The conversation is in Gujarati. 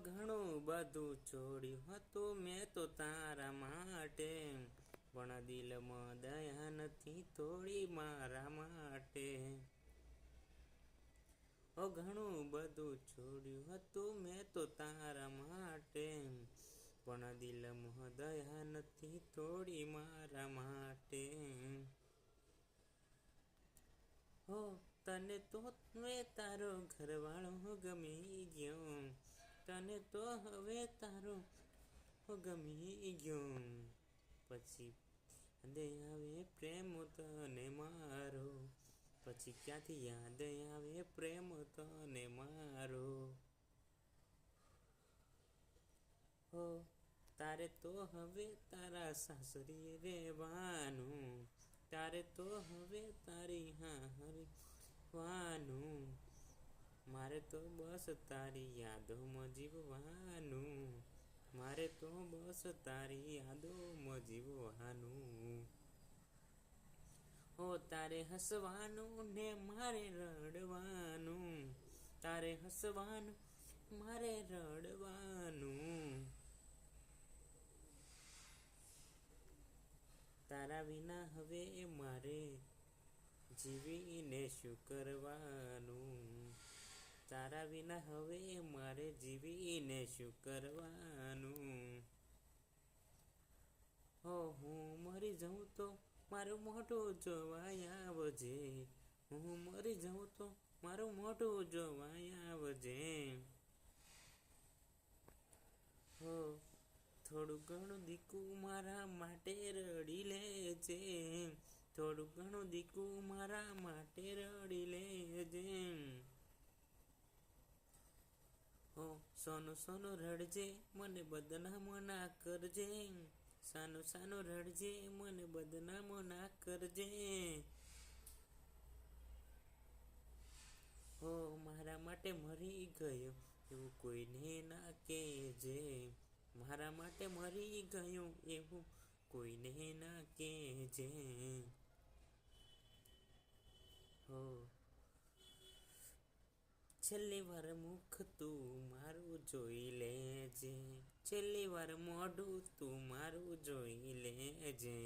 ઘણું બધું છોડ્યું હતું મેં તો તારા માટે, પણ દિલમાં દયા નથી થોડી મારા માટે. ઘણું બધું છોડ્યું હતું મેં તો તારા માટે, પણ દિલમાં દયા નથી થોડી મારા માટે. તને તો હવે તારો ઘરવાળો ગમી ગયો, તને તો હવે તારો ગમી ગયો. પછી યાદ આવે પ્રેમ તને મારો, પછી ક્યાંથી યાદ આવે પ્રેમ તને મારો. તારે તો હવે તારા સાસરીએ રહેવાનું, તારે તો હવે તારી હાહરી વાનું, મારે તો બસ તારી યાદોમાં જીવવાનું, મારે તો બસ તારી યાદોમાં જીવવાનું. તારે હસવાનું ને મારે રડવાનું, તારે હસવાનું મારે રડવાનું. તારા વિના હવે મારે જીવીને શું કરવાનું, તારા વિના હવે મારે જીવીને શું કરવાનું. હું મરી જાઉં તો મારું મોઢું જોવા આવજે, હું મરી જાઉં તો મારું મોઢું જોવા આવજે. થોડું ઘણું દીકું મારા માટે રડી લેજે, થોડું ઘણું દીકું મારા માટે રડી લેજે. સોનું સોનું રડજે મને બદનામ ના કરજે, સાનું સાનું રડજે મને બદનામ ના કરજે. મારા માટે મરી ગયો એવું કોઈને ના કહેજે, મારા માટે મરી ગયું એવું કોઈને ના કહેજે. છેલ્લી વાર મુખ તું મારું જોઈ લેજે, છેલ્લી વાર મોઢું તું મારું જોઈ લેજે.